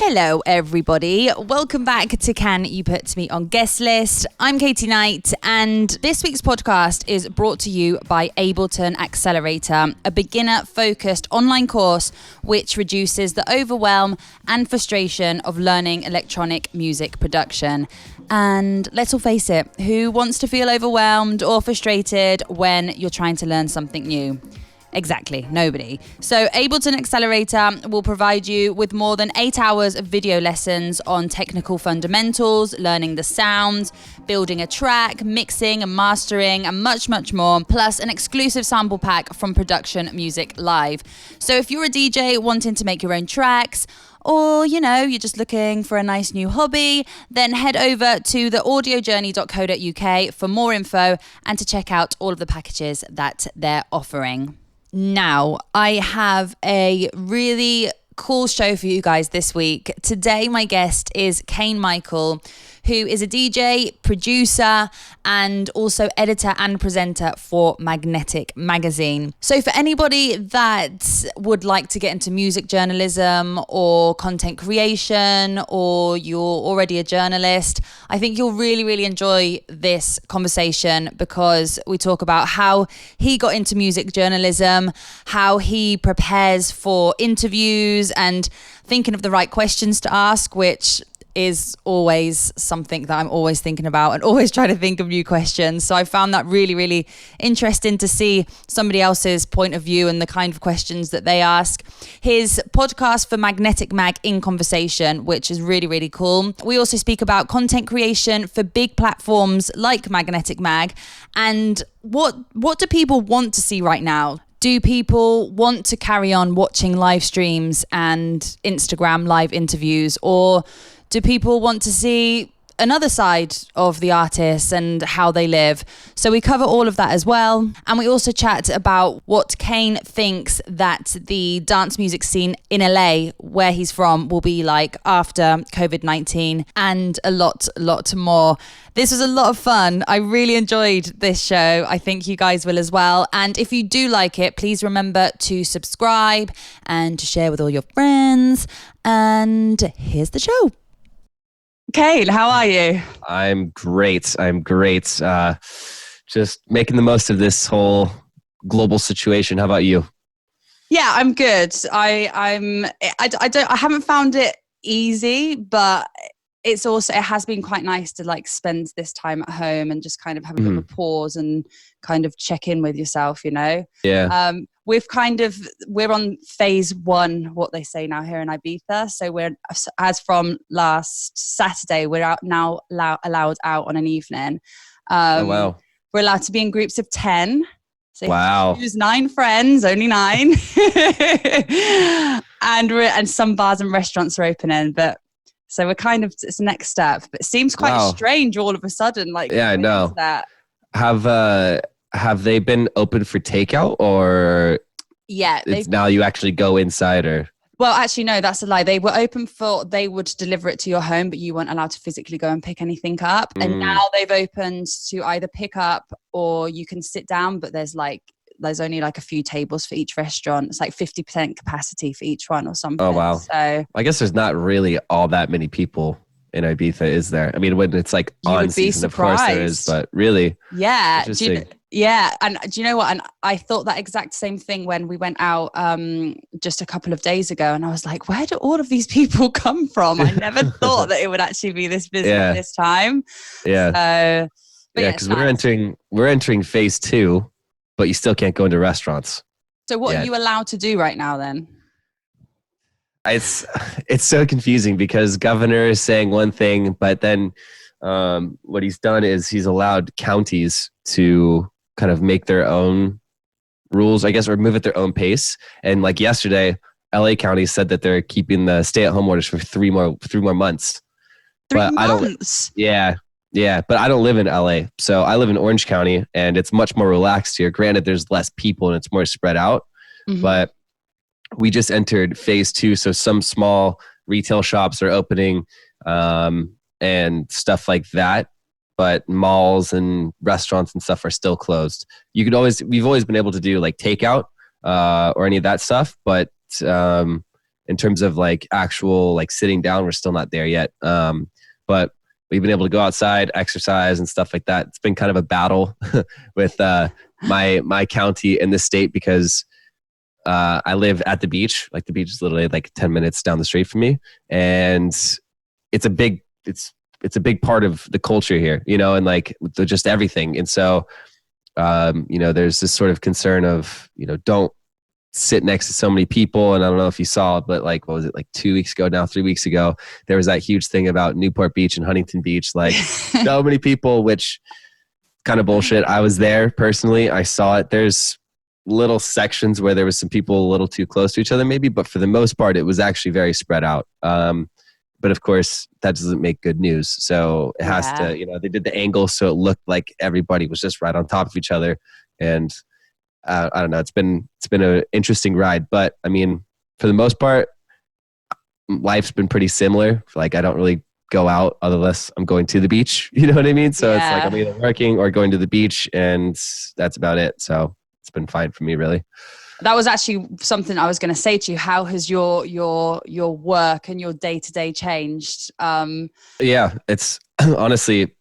Hello, everybody. Welcome back to Can You Put Me on Guest List? I'm Katie Knight, and this week's podcast is brought to you by Ableton Accelerator, a beginner-focused online course which reduces the overwhelm and frustration of learning electronic music production. And let's all face it, who wants to feel overwhelmed or frustrated when you're trying to learn something new? Exactly, nobody. So Ableton Accelerator will provide you with more than 8 hours of video lessons on technical fundamentals, learning the sound, building a track, mixing and mastering, and much, much more, plus an exclusive sample pack from Production Music Live. So if you're a DJ wanting to make your own tracks, or, you're just looking for a nice new hobby, then head over to theaudiojourney.co.uk for more info and to check out all of the packages that they're offering. Now, I have a really cool show for you guys this week. Today, my guest is Kane Michael, who is a DJ, producer, and also editor and presenter for Magnetic Magazine. So for anybody that would like to get into music journalism or content creation, or you're already a journalist, I think you'll really, really enjoy this conversation because we talk about how he got into music journalism, how he prepares for interviews, and thinking of the right questions to ask, which is always something that I'm always thinking about and always try to think of new questions. So I found that really, really interesting to see somebody else's point of view and the kind of questions that they ask. His podcast for Magnetic Mag in Conversation, which is really, really cool. We also speak about content creation for big platforms like Magnetic Mag and what do people want to see right now? Do people want to carry on watching live streams and Instagram live interviews, or do people want to see another side of the artist and how they live? So we cover all of that as well. And we also chat about what Kane thinks that the dance music scene in LA, where he's from, will be like after COVID-19, and a lot more. This was a lot of fun. I really enjoyed this show. I think you guys will as well. And if you do like it, please remember to subscribe and to share with all your friends. And here's the show. Kane, how are you? I'm great. Just making the most of this whole global situation. How about you? Yeah, I'm good. I haven't found it easy, but it has been quite nice to like spend this time at home and just kind of have a bit of a pause and kind of check in with yourself, Yeah. We're on phase 1, what they say now here in Ibiza. So as from last Saturday, we're allowed out on an evening. Oh, wow. We're allowed to be in groups of 10. So wow. Choose 9 friends, only 9. and some bars and restaurants are opening, but so we're it's the next step. But it seems quite strange all of a sudden. Like, yeah, I know. That. Have they been open for takeout, or it's now you actually go inside? Or well, actually no, that's a lie. They were open they would deliver it to your home, but you weren't allowed to physically go and pick anything up. And now they've opened to either pick up or you can sit down, but there's only like a few tables for each restaurant. It's like 50% capacity for each one or something. Oh wow. So I guess there's not really all that many people in Ibiza, is there? I mean, when it's like on season, of course there is, but really? Yeah. And do you know what? And I thought that exact same thing when we went out just a couple of days ago, and I was like, where do all of these people come from? I never thought that it would actually be this busy at this time. Yeah. Because we're entering phase 2, but you still can't go into restaurants. So what are you allowed to do right now then? It's so confusing because governor is saying one thing, but then what he's done is he's allowed counties to kind of make their own rules, I guess, or move at their own pace. And like yesterday, LA County said that they're keeping the stay-at-home orders for 3 more months. 3 months? Yeah, but I don't live in LA. So I live in Orange County, and it's much more relaxed here. Granted, there's less people and it's more spread out, but we just entered phase 2. So some small retail shops are opening and stuff like that. But malls and restaurants and stuff are still closed. We've always been able to do like takeout or any of that stuff, but in terms of like actual like sitting down, we're still not there yet. But we've been able to go outside, exercise and stuff like that. It's been kind of a battle with my county and the state because I live at the beach. Like the beach is literally like 10 minutes down the street from me, and it's a big part of the culture here, you know, and like just everything. And so, you know, there's this sort of concern of, you know, don't sit next to so many people. And I don't know if you saw, but like, what was it, like 2 weeks ago now, 3 weeks ago, there was that huge thing about Newport Beach and Huntington Beach, like so many people, which kind of bullshit. I was there personally. I saw it. There's little sections where there was some people a little too close to each other maybe, but for the most part, it was actually very spread out. But of course, that doesn't make good news. So it has to, you know, they did the angle so it looked like everybody was just right on top of each other. And I don't know, it's been an interesting ride. But I mean, for the most part, life's been pretty similar. Like I don't really go out unless I'm going to the beach. You know what I mean? So it's like I'm either working or going to the beach, and that's about it. So it's been fine for me, really. That was actually something I was going to say to you. How has your work and your day-to-day changed? Yeah, it's honestly,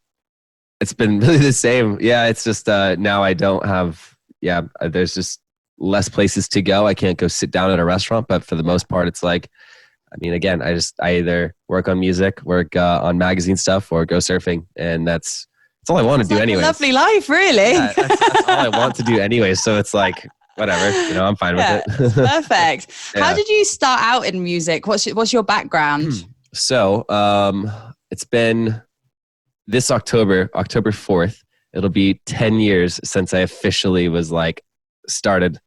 it's been really the same. Yeah, it's just now I don't have, there's just less places to go. I can't go sit down at a restaurant, but for the most part, it's like, I mean, again, I either work on music, work on magazine stuff, or go surfing. And that's all I want to do anyway. Lovely life, really. Yeah, that's all I want to do anyway. So it's like, whatever, you know, I'm fine with it. Perfect. Yeah. How did you start out in music? What's your background? So it's been this October 4th. It'll be 10 years since I officially was like started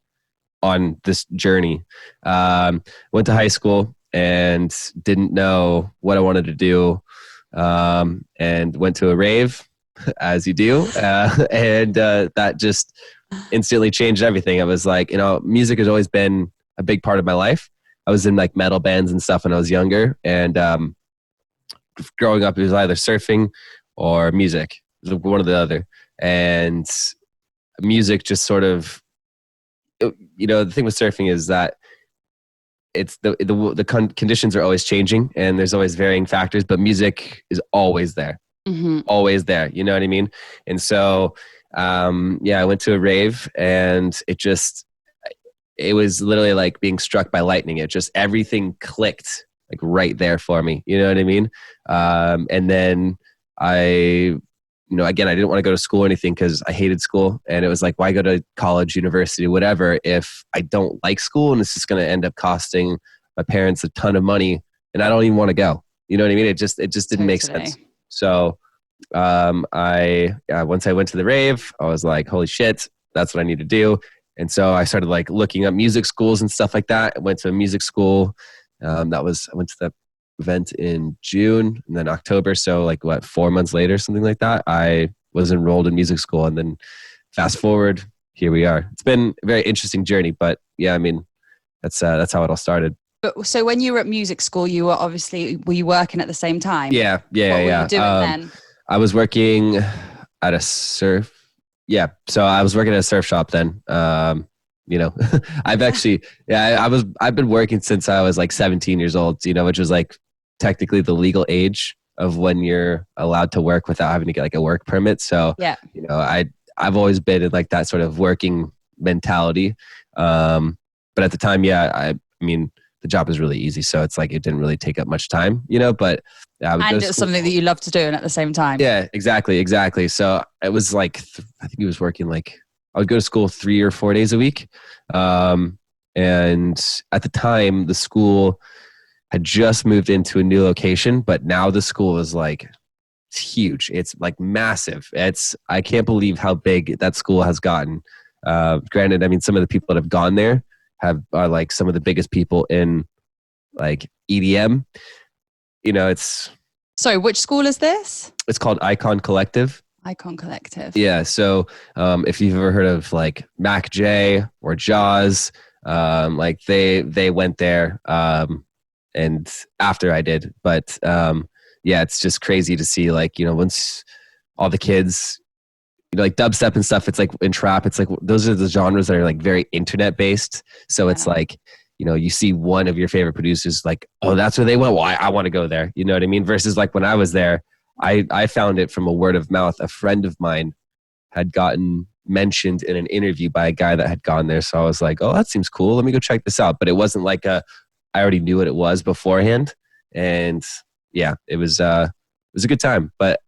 on this journey. Went to high school and didn't know what I wanted to do, and went to a rave, as you do, and that just instantly changed everything. I was like, you know, music has always been a big part of my life. I was in like metal bands and stuff when I was younger, and growing up, it was either surfing or music. It was one or the other, and music just sort of, you know, the thing with surfing is that it's the conditions are always changing and there's always varying factors, but music is always there. Always there, you know what I mean? And so I went to a rave, and it was literally like being struck by lightning. It just, everything clicked like right there for me, you know what I mean? And then again, I didn't want to go to school or anything because I hated school, and it was like, why go to college, university, whatever, if I don't like school and it's just going to end up costing my parents a ton of money and I don't even want to go, you know what I mean? It just didn't make sense. So once I went to the rave, I was like, holy shit, that's what I need to do. And so I started like looking up music schools and stuff like that. I went to a music school. I went to the event in June, and then October. So like 4 months later, something like that, I was enrolled in music school. And then fast forward, here we are. It's been a very interesting journey, but yeah, I mean, that's how it all started. But so when you were at music school, were you working at the same time? Yeah. What were you doing then? I was working at a surf. Yeah. So I was working at a surf shop then. You know, I've been working since I was like 17 years old, you know, which was like technically the legal age of when you're allowed to work without having to get like a work permit. So, yeah, you know, I've always been in like that sort of working mentality. But at the time, I mean, the job was really easy. So it's like, it didn't really take up much time, you know, but and it's something that you love to do. And at the same time. Yeah, exactly. So it was like, I think he was working like, I would go to school 3 or 4 days a week. And at the time the school had just moved into a new location, but now the school is like, it's huge. It's like massive. I can't believe how big that school has gotten. Granted, I mean, some of the people that have gone there are like some of the biggest people in like EDM, you know, Sorry, which school is this? It's called Icon Collective. Icon Collective. Yeah. So if you've ever heard of like Mac J or Jaws, like they went there and after I did. But it's just crazy to see, like, you know, once all the kids, you know, like dubstep and stuff, it's like in trap, it's like those are the genres that are like very internet based. So it's like you see one of your favorite producers, like, oh, that's where they went. Well, I want to go there. You know what I mean? Versus like when I was there, I found it from a word of mouth. A friend of mine had gotten mentioned in an interview by a guy that had gone there. So I was like, oh, that seems cool. Let me go check this out. But it wasn't like I already knew what it was beforehand. And yeah, it was a good time. But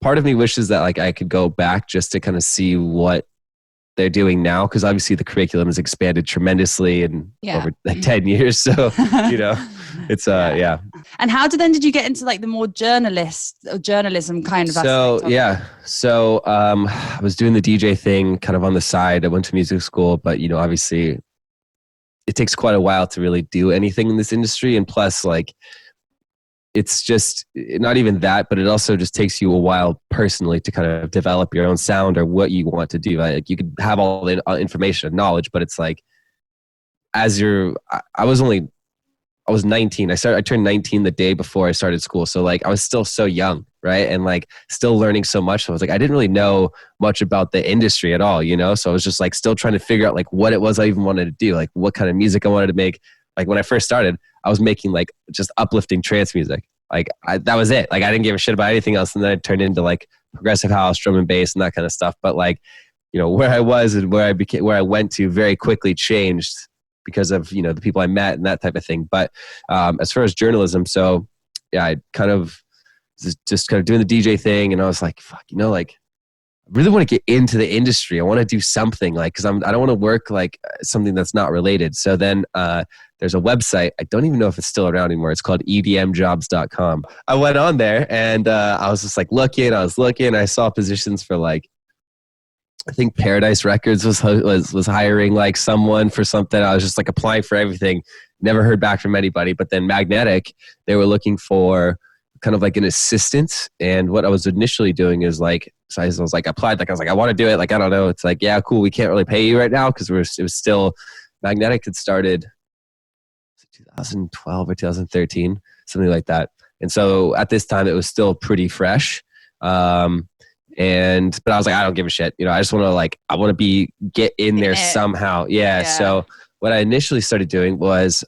part of me wishes that like I could go back just to kind of see what they're doing now. Cause obviously the curriculum has expanded tremendously in over like 10 years. So, it's yeah. And how did you get into like the more journalism kind of aspect of it? So I was doing the DJ thing kind of on the side. I went to music school, but obviously it takes quite a while to really do anything in this industry. And plus like, it's just not even that, but it also just takes you a while personally to kind of develop your own sound or what you want to do. Like you could have all the information and knowledge, but it's like, I was 19. I turned 19 the day before I started school. So like I was still so young, right? And like still learning so much. So I was like, I didn't really know much about the industry at all, So I was just like still trying to figure out like what it was I even wanted to do, like what kind of music I wanted to make. Like when I first started, I was making like just uplifting trance music. Like that was it. Like I didn't give a shit about anything else. And then I turned into like progressive house, drum and bass and that kind of stuff. But like, where I was and where I went to very quickly changed because of, the people I met and that type of thing. But as far as journalism, so yeah, I kind of just kind of doing the DJ thing. And I was like, fuck, like I really want to get into the industry. I want to do something like, cause I don't want to work like something that's not related. So then there's a website. I don't even know if it's still around anymore. It's called edmjobs.com. I went on there and I was just like looking, I saw positions for like, I think Paradise Records was hiring like someone for something. I was just like applying for everything. Never heard back from anybody. But then Magnetic, they were looking for kind of like an assistant. And what I was initially doing is like, so I was like applied, like I was like, I want to do it. Like, I don't know. It's like, yeah, cool. We can't really pay you right now because it was still, Magnetic had started 2012 or 2013, something like that. And so at this time it was still pretty fresh. But I was like, I don't give a shit. I just want to I want to get in there somehow. Yeah. So what I initially started doing was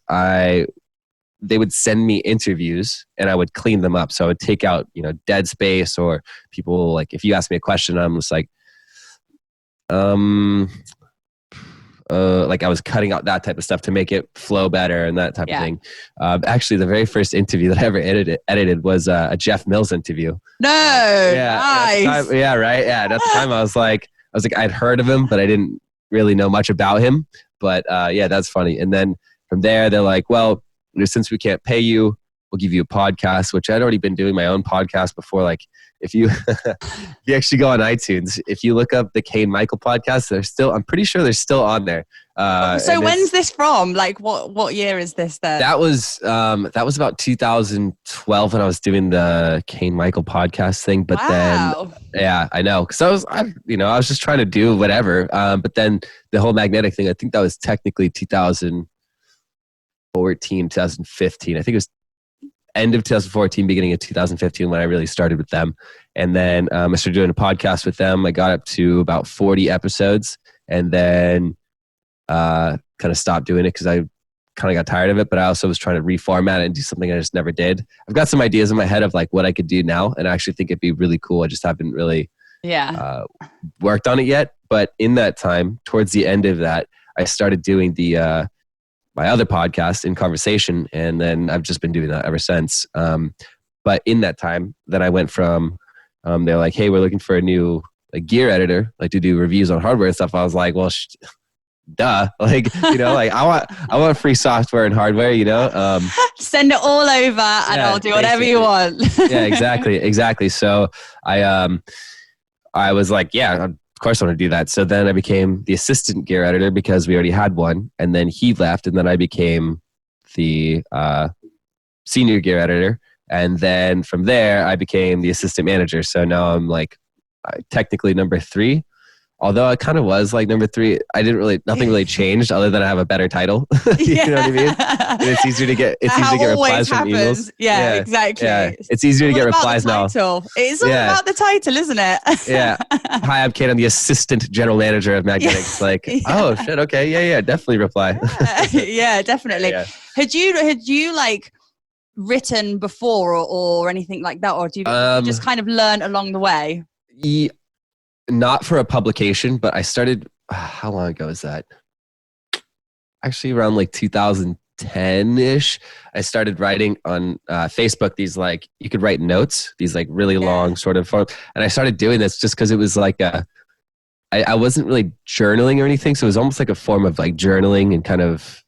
they would send me interviews and I would clean them up. So I would take out, dead space or people like, if you ask me a question, I'm just like I was cutting out that type of stuff to make it flow better and that type of thing. Actually, the very first interview that I ever edited was a Jeff Mills interview. No, nice. Yeah, right. Yeah, at the time I was like, I'd heard of him, but I didn't really know much about him. But yeah, that's funny. And then from there, they're like, well, since we can't pay you, we'll give you a podcast, which I'd already been doing my own podcast before. Like if you actually go on iTunes, if you look up the Kane Michael podcast, I'm pretty sure they're still on there. So when's this from? Like what year is this then? That was about 2012 when I was doing the Kane Michael podcast thing. But then, yeah, I know. Cause I was just trying to do whatever. But then the whole Magnetic thing, I think that was technically 2014, 2015. I think it was end of 2014, beginning of 2015 when I really started with them. And then I started doing a podcast with them. I got up to about 40 episodes and then kind of stopped doing it because I kind of got tired of it. But I also was trying to reformat it and do something I just never did. I've got some ideas in my head of like what I could do now. And I actually think it'd be really cool. I just haven't really worked on it yet. But in that time, towards the end of that, I started doing the my other podcast, In Conversation, and then I've just been doing that ever since. But in that time, then I went from they're like, hey, we're looking for a new gear editor, like to do reviews on hardware and stuff. I was like, well, duh, like I want free software and hardware, Send it all over, and I'll do whatever you want. Yeah, exactly. So I was like, yeah. Of course I want to do that. So then I became the assistant gear editor because we already had one. And then he left and then I became the senior gear editor. And then from there I became the assistant manager. So now I'm like technically number 3. although I kind of was like number 3, nothing really changed other than I have a better title. You know what I mean? And it's easier to get replies from emails. Yeah, exactly. Yeah. It's easier to get replies now. It's all about the title, isn't it? Yeah. Hi, I'm Kate. I'm the assistant general manager of Magnetics. Oh shit. Okay. Yeah. Definitely reply. Yeah, definitely. Yeah. Had you like written before or anything like that, or do you just kind of learn along the way? Not for a publication, but I started. How long ago is that? Actually, around like 2010-ish. I started writing on Facebook. These like you could write notes. These like really long sort of form. And I started doing this just because it was like I wasn't really journaling or anything, so it was almost like a form of like journaling and kind of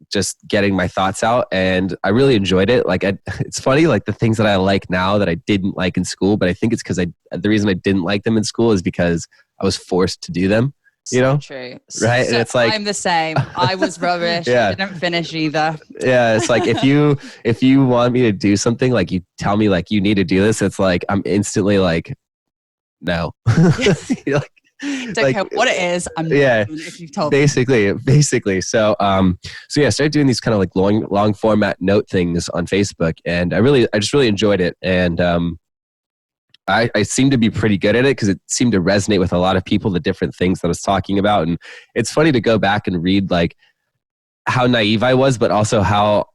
just getting my thoughts out, and I really enjoyed it. Like it's funny, like the things that I like now that I didn't like in school, but I think it's because the reason I didn't like them in school is because I was forced to do them. You know, true, right? So and it's like I'm the same. I was rubbish. I didn't finish either. Yeah, it's like if you want me to do something, like you tell me like you need to do this, it's like I'm instantly like, no. Like, don't care what it is. I'm not doing it if you've told me. Basically. So I started doing these kind of like long format note things on Facebook, and I just really enjoyed it, and I seemed to be pretty good at it because it seemed to resonate with a lot of people, the different things that I was talking about, and it's funny to go back and read like how naive I was, but also how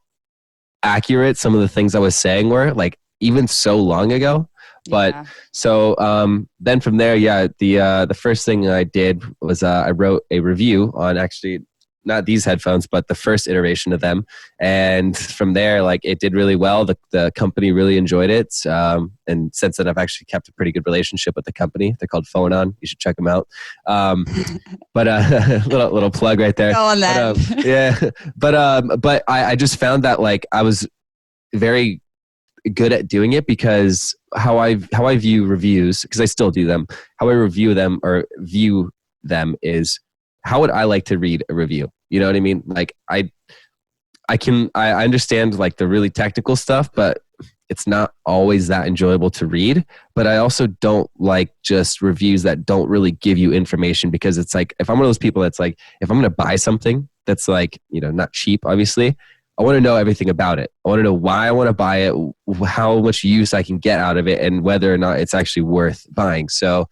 accurate some of the things I was saying were, like even so long ago. But so then from there, the first thing I did was I wrote a review on actually not these headphones, but the first iteration of them. And from there, like it did really well. The company really enjoyed it. And since then, I've actually kept a pretty good relationship with the company. They're called Phonon. You should check them out. But little plug right there. Go on then. But I just found that like I was very good at doing it because how I view reviews, because I still do them, how I review them or view them is how would I like to read a review? You know what I mean? Like I understand like the really technical stuff, but it's not always that enjoyable to read. But I also don't like just reviews that don't really give you information, because it's like, if I'm one of those people that's like, if I'm going to buy something that's like, you know, not cheap, obviously, I want to know everything about it. I want to know why I want to buy it, how much use I can get out of it, and whether or not it's actually worth buying. So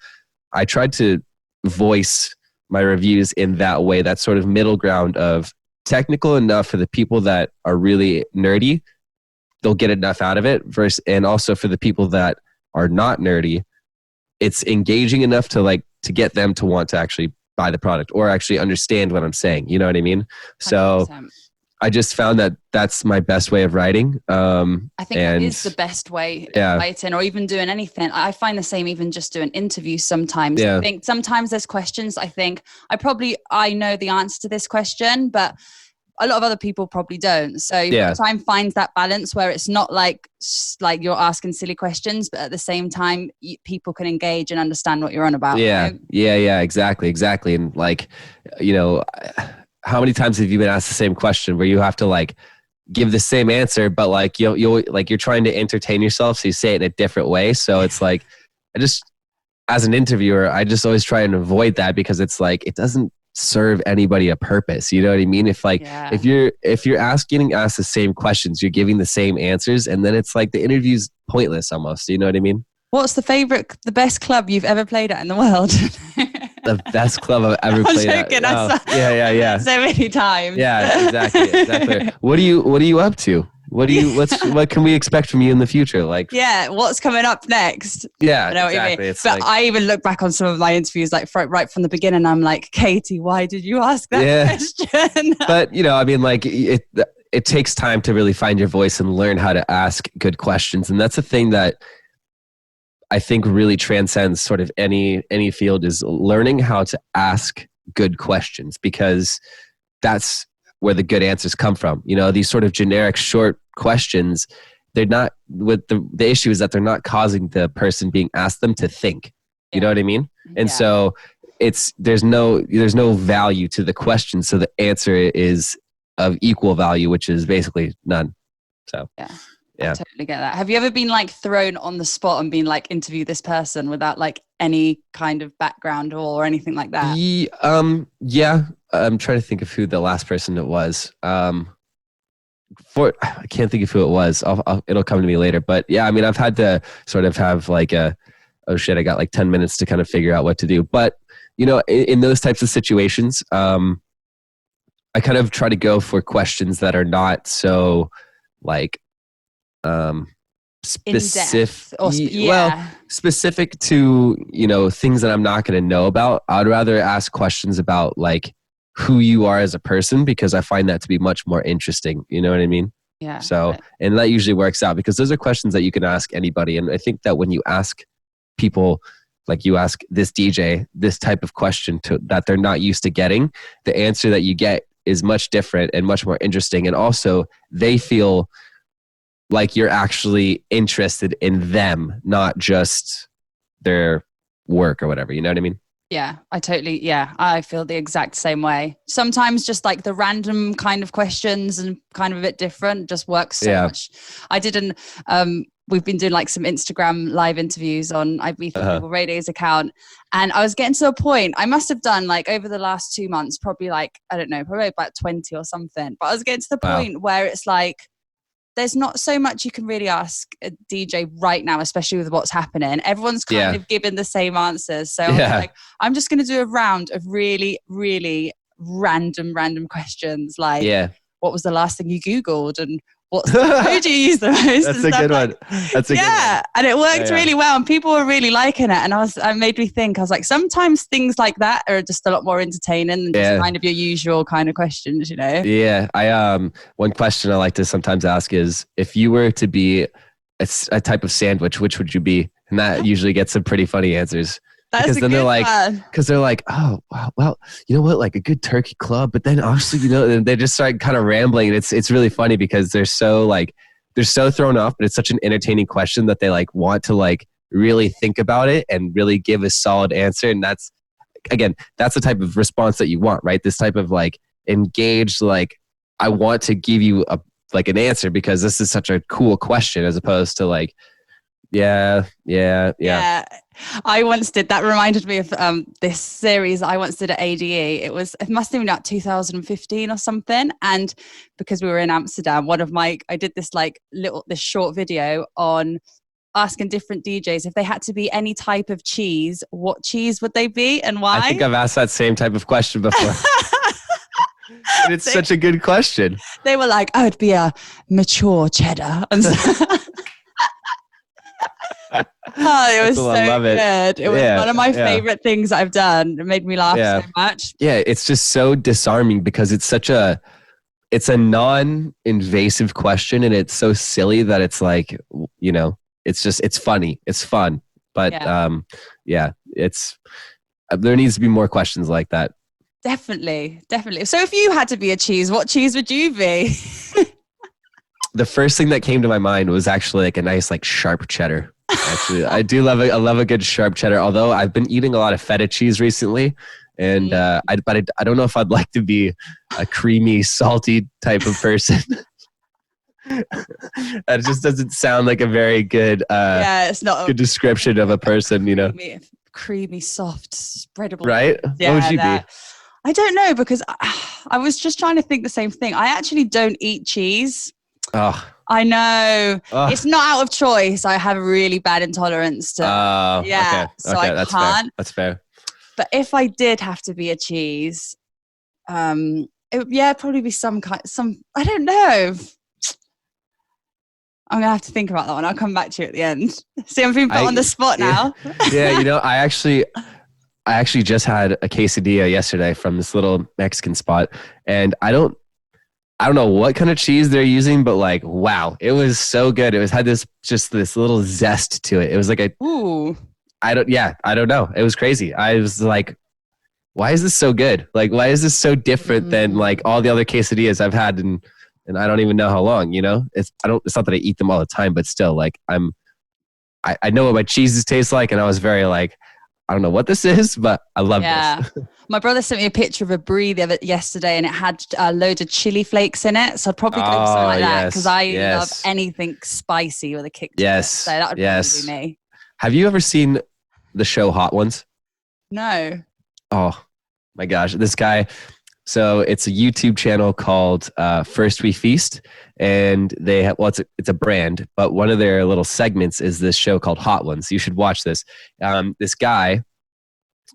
I tried to voice my reviews in that way, that sort of middle ground of technical enough for the people that are really nerdy, they'll get enough out of it, and also for the people that are not nerdy, it's engaging enough to get them to want to actually buy the product or actually understand what I'm saying. You know what I mean? 100%. So I just found that that's my best way of writing. I think that is the best way of writing, or even doing anything. I find the same even just doing interviews sometimes. I think sometimes there's questions I think I know the answer to this question, but a lot of other people probably don't. So you've got to try and find that balance where it's not like you're asking silly questions, but at the same time, people can engage and understand what you're on about. Yeah, right? yeah, exactly. And like, you know, how many times have you been asked the same question where you have to like give the same answer, but like you're trying to entertain yourself, so you say it in a different way. So it's like, as an interviewer, I just always try and avoid that, because it's like, it doesn't serve anybody a purpose. You know what I mean? If you're getting asked the same questions, you're giving the same answers, and then it's like the interview's pointless almost. You know what I mean? What's the best club you've ever played at in the world? The best club I've ever played at. Yeah. So many times. Yeah, exactly. What are you up to? What can we expect from you in the future? Like, what's coming up next? Yeah, I know exactly. What you mean. But I even look back on some of my interviews, like right from the beginning. I'm like, Katie, why did you ask that question? But you know, I mean, like it takes time to really find your voice and learn how to ask good questions, and that's a thing that I think really transcends sort of any field, is learning how to ask good questions, because that's where the good answers come from. You know, these sort of generic short questions, they're not, with the issue is that they're not causing the person being asked them to think. You know what I mean? And so there's no value to the question. So the answer is of equal value, which is basically none. So I totally get that. Have you ever been like thrown on the spot and been like, interview this person without like any kind of background or anything like that? Yeah. I'm trying to think of who the last person it was. I can't think of who it was. It'll come to me later. But yeah, I mean, I've had to sort of have like oh shit, I got like 10 minutes to kind of figure out what to do. But, you know, in those types of situations, I kind of try to go for questions that are not so like specific specific to, you know, things that I'm not going to know about. I'd rather ask questions about like who you are as a person, because I find that to be much more interesting. You know what I mean? Yeah. So, and that usually works out because those are questions that you can ask anybody. And I think that when you ask people, like you ask this DJ this type of question that they're not used to getting, the answer that you get is much different and much more interesting. And also they feel like you're actually interested in them, not just their work or whatever. You know what I mean? Yeah, I feel the exact same way. Sometimes just like the random kind of questions and kind of a bit different just works so much. We've been doing like some Instagram live interviews on Ibiza Radio's account. And I was getting to a point, I must have done like over the last 2 months, probably like, I don't know, probably about 20 or something. But I was getting to the point where it's like, there's not so much you can really ask a DJ right now, especially with what's happening. Everyone's kind of giving the same answers. So I'm just going to do a round of really, really random questions. Like, what was the last thing you Googled? And who do you use the most? That's a good one. That's a good one. And it worked really well, and people were really liking it. And I made me think. I was like, sometimes things like that are just a lot more entertaining than just kind of your usual kind of questions, you know? Yeah. One question I like to sometimes ask is, if you were to be a type of sandwich, which would you be? And that usually gets some pretty funny answers. Because then they're like, oh, wow, well, you know what, like a good turkey club, but then obviously, you know, and they just start kind of rambling. And it's really funny because they're so thrown off, but it's such an entertaining question that they like want to like really think about it and really give a solid answer. And that's the type of response that you want, right? This type of like engaged, like, I want to give you an answer because this is such a cool question, as opposed to like, yeah. I once did, that reminded me of this series I once did at ADE. It must have been about 2015 or something. And because we were in Amsterdam, I did this this short video on asking different DJs if they had to be any type of cheese, what cheese would they be and why? I think I've asked that same type of question before. And it's such a good question. They were like, I would be a mature cheddar. And it was so good. It was one of my favorite things I've done. It made me laugh so much. Yeah, it's just so disarming because it's it's a non-invasive question, and it's so silly that it's like, you know, it's funny. It's fun. But there needs to be more questions like that. Definitely. So if you had to be a cheese, what cheese would you be? The first thing that came to my mind was actually like a nice like sharp cheddar. Actually, I love a good sharp cheddar. Although I've been eating a lot of feta cheese recently, and I don't know if I'd like to be a creamy, salty type of person. That just doesn't sound like a very good it's not good description of a person, you know. Creamy, soft, spreadable. Right? Yeah, what would you be? I don't know, because I was just trying to think the same thing. I actually don't eat cheese. Oh. I know. It's not out of choice. I have a really bad intolerance to okay. So I that's can't. Fair. That's fair. But if I did have to be a cheese, it would probably be I don't know. I'm going to have to think about that one. I'll come back to you at the end. See, I'm being put on the spot now. Yeah, you know, I actually just had a quesadilla yesterday from this little Mexican spot, and I don't know what kind of cheese they're using, but like, wow, it was so good. Had this little zest to it. It was like I don't know. It was crazy. I was like, why is this so good? Like, why is this so different than like all the other quesadillas I've had and I don't even know how long, you know? It's not that I eat them all the time, but still, like, I know what my cheeses taste like, and I was very like, I don't know what this is, but I love this. My brother sent me a picture of a brie yesterday, and it had loads of chili flakes in it. So I'd probably go for something like that, because I love anything spicy with a kick to it. So that would probably be me. Have you ever seen the show Hot Ones? No. Oh my gosh, this guy. So it's a YouTube channel called First We Feast, and they have, well, it's a brand, but one of their little segments is this show called Hot Ones. You should watch this. This guy,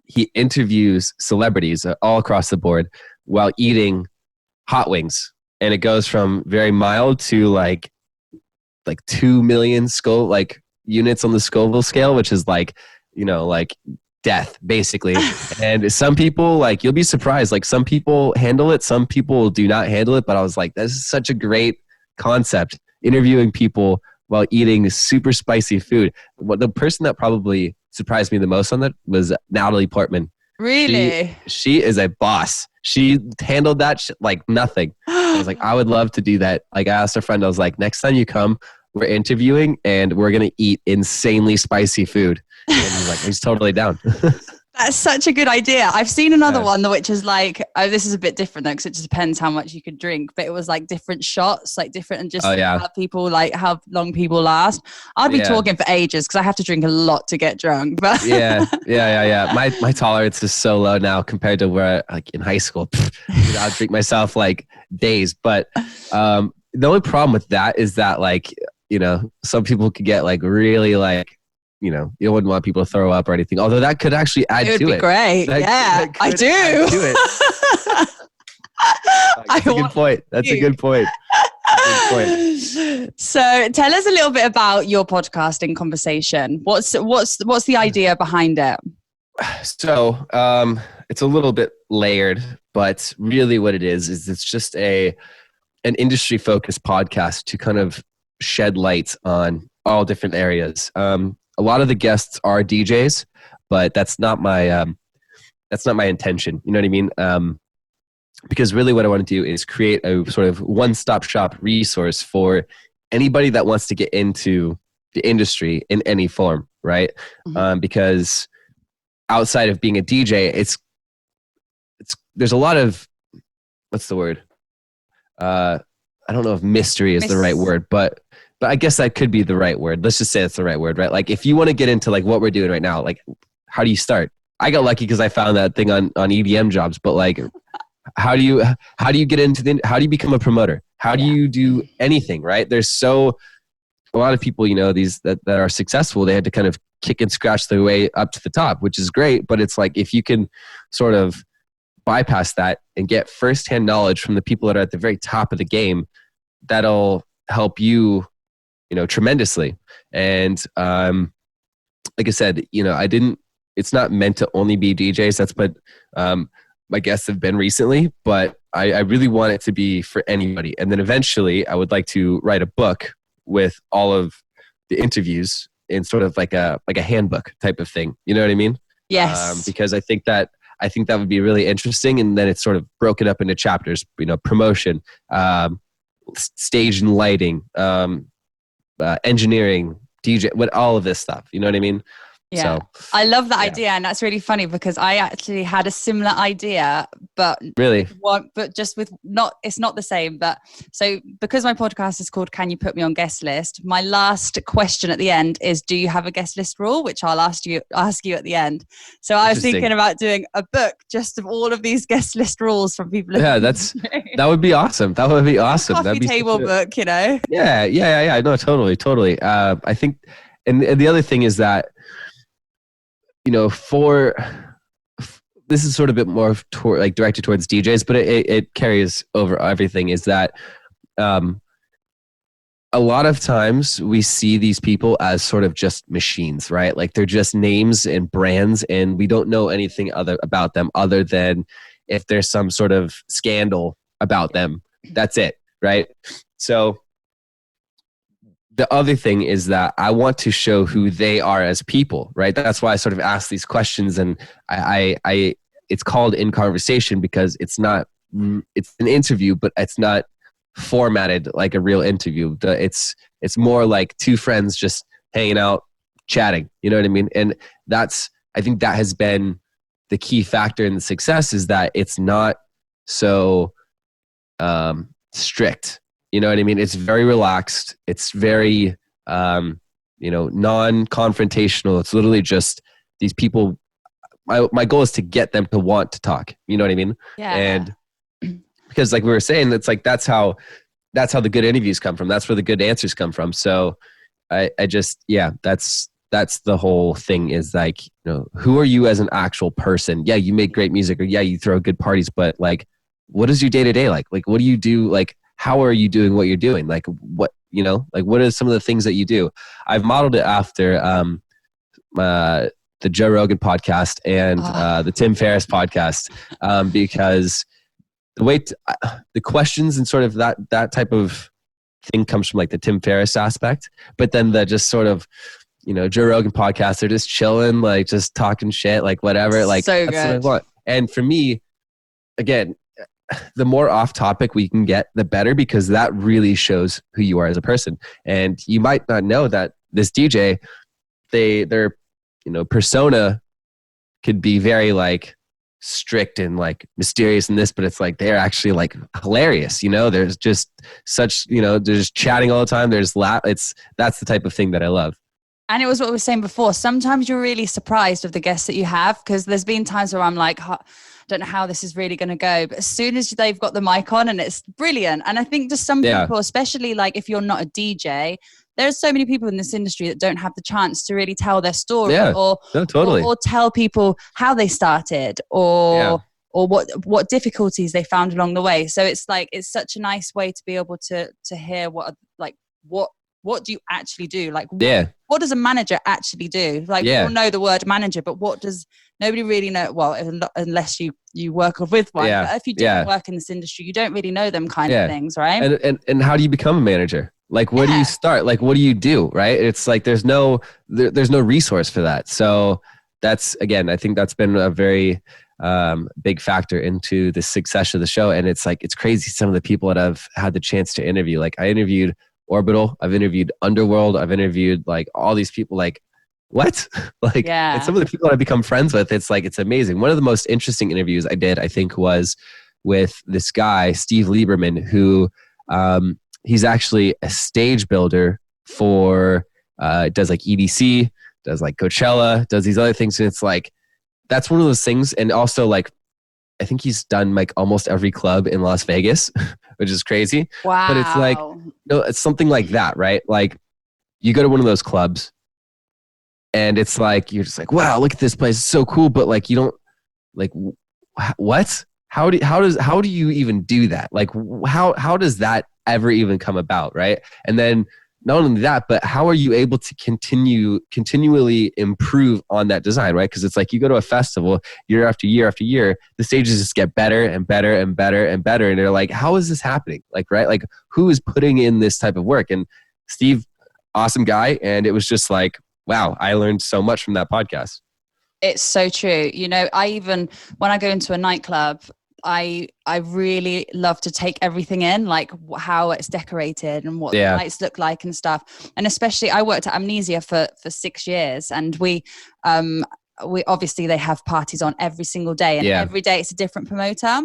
he interviews celebrities all across the board while eating hot wings, and it goes from very mild to like 2 million units on the Scoville scale, which is like death basically. And some people, like, you'll be surprised, like some people handle it, some people do not handle it, but I was like, this is such a great concept, interviewing people while eating super spicy food. The person that probably surprised me the most on that was Natalie Portman. Really? She is a boss. She handled that like nothing. I was like, I would love to do that. Like, I asked a friend, I was like, next time you come, we're interviewing and we're going to eat insanely spicy food. And he's like, he's totally down. That's such a good idea. I've seen another one which is like, oh, this is a bit different though, because it just depends how much you could drink. But it was like different shots, like different, and just how people, like how long people last. I'd be talking for ages because I have to drink a lot to get drunk. But yeah. My tolerance is so low now compared to where, like, in high school, I'd drink myself like days. But the only problem with that is that, like, some people could get like really like, you wouldn't want people to throw up or anything. Although that could actually add to it. It would be great. I do. That's a good point. That's a good point. So tell us a little bit about your podcasting conversation. What's the idea behind it? So it's a little bit layered, but really what it is it's just an industry focused podcast to kind of shed light on all different areas. A lot of the guests are DJs, but that's not my intention. You know what I mean? Because really what I want to do is create a sort of one-stop shop resource for anybody that wants to get into the industry in any form, right? Mm-hmm. Because outside of being a DJ, it's there's a lot of, what's the word? I don't know if mystery is the right word, but I guess that could be the right word. Let's just say it's the right word, right? Like, if you want to get into like what we're doing right now, like, how do you start? I got lucky because I found that thing on EDM jobs, but like, how do you get into how do you become a promoter? How do you do anything, right? There's a lot of people, these that are successful, they had to kind of kick and scratch their way up to the top, which is great. But it's like, if you can sort of bypass that and get firsthand knowledge from the people that are at the very top of the game, that'll help you, tremendously. And like I said, it's not meant to only be DJs. That's what my guests have been recently, but I really want it to be for anybody. And then eventually I would like to write a book with all of the interviews in sort of like a handbook type of thing. You know what I mean? Yes. Because I think that would be really interesting. And then it's sort of broken up into chapters, promotion, stage and lighting, engineering, DJ, all of this stuff. You know what I mean? Yeah, so, I love that idea, and that's really funny because I actually had a similar idea, but really, just with it's not the same. But so, because my podcast is called "Can You Put Me on Guest List?" my last question at the end is, "Do you have a guest list rule?" Which I'll ask you at the end. So I was thinking about doing a book just of all of these guest list rules from people. Yeah, that would be awesome. That would be awesome. Coffee table book, Yeah. No, totally. I think, and the other thing is that, this is sort of a bit more directed towards DJs, but it carries over everything, is that a lot of times we see these people as sort of just machines, right? Like, they're just names and brands, and we don't know anything about them other than if there's some sort of scandal about them. That's it, right? So the other thing is that I want to show who they are as people, right? That's why I sort of ask these questions, and it's called In Conversation because it's an interview, but it's not formatted like a real interview. It's more like two friends just hanging out, chatting. You know what I mean? And I think that has been the key factor in the success, is that it's not so strict. You know what I mean? It's very relaxed. It's very, non-confrontational. It's literally just these people, my goal is to get them to want to talk. You know what I mean? Yeah. And because like we were saying, it's like, that's how the good interviews come from. That's where the good answers come from. So I just, yeah, that's the whole thing, is like, who are you as an actual person? Yeah, you make great music, or yeah, you throw good parties, but like, what is your day to day like? Like, what do you do? Like, how are you doing what you're doing? Like, what, like, what are some of the things that you do? I've modeled it after the Joe Rogan podcast and the Tim Ferriss podcast, because the way the questions and sort of that type of thing comes from like the Tim Ferriss aspect, but then the just sort of, Joe Rogan podcast, they're just chilling, like just talking shit, like whatever. Like, so that's what I good. want. And for me, again, the more off topic we can get, the better, because that really shows who you are as a person. And you might not know that this DJ, their persona could be very like strict and like mysterious in this, but it's like they're actually like hilarious. There's just such, they're just chatting all the time. There's that's the type of thing that I love. And it was what we were saying before. Sometimes you're really surprised of the guests that you have, because there's been times where I'm like, don't know how this is really going to go. But as soon as they've got the mic on, and it's brilliant. And I think just some people, especially like if you're not a DJ, there's so many people in this industry that don't have the chance to really tell their story, or tell people how they started, or what difficulties they found along the way. So it's like, it's such a nice way to be able to hear what do you actually do? Like, what does a manager actually do? Like, we all know the word manager, but what does nobody really know? Well, unless you work with one. Yeah. But if you didn't work in this industry, you don't really know them kind of things, right? And how do you become a manager? Like, where do you start? Like, what do you do? Right? It's like there's no resource for that. So that's, again, I think that's been a very big factor into the success of the show. And it's like, it's crazy, some of the people that I've had the chance to interview. Like, I interviewed Orbital, I've interviewed Underworld, I've interviewed like all these people. Like, what? Like, and some of the people that I've become friends with, it's like, it's amazing. One of the most interesting interviews I did, I think, was with this guy, Steve Lieberman, who he's actually a stage builder for does like EDC, does like Coachella, does these other things. And it's like, that's one of those things. And also, like, I think he's done like almost every club in Las Vegas, which is crazy. Wow. But it's like, it's something like that, right? Like, you go to one of those clubs and it's like, you're just like, wow, look at this place. It's so cool. But like, you don't like, what? How do you even do that? Like, how does that ever even come about? Right. And then not only that, but how are you able to continually improve on that design, right? Because it's like, you go to a festival year after year after year, the stages just get better and better and better and better. And they're like, how is this happening? Like, right? Like, who is putting in this type of work? And Steve, awesome guy. And it was just like, wow, I learned so much from that podcast. It's so true. When I go into a nightclub, I really love to take everything in, like how it's decorated and what the lights look like and stuff. And especially, I worked at Amnesia for 6 years, and we obviously, they have parties on every single day, and every day it's a different promoter.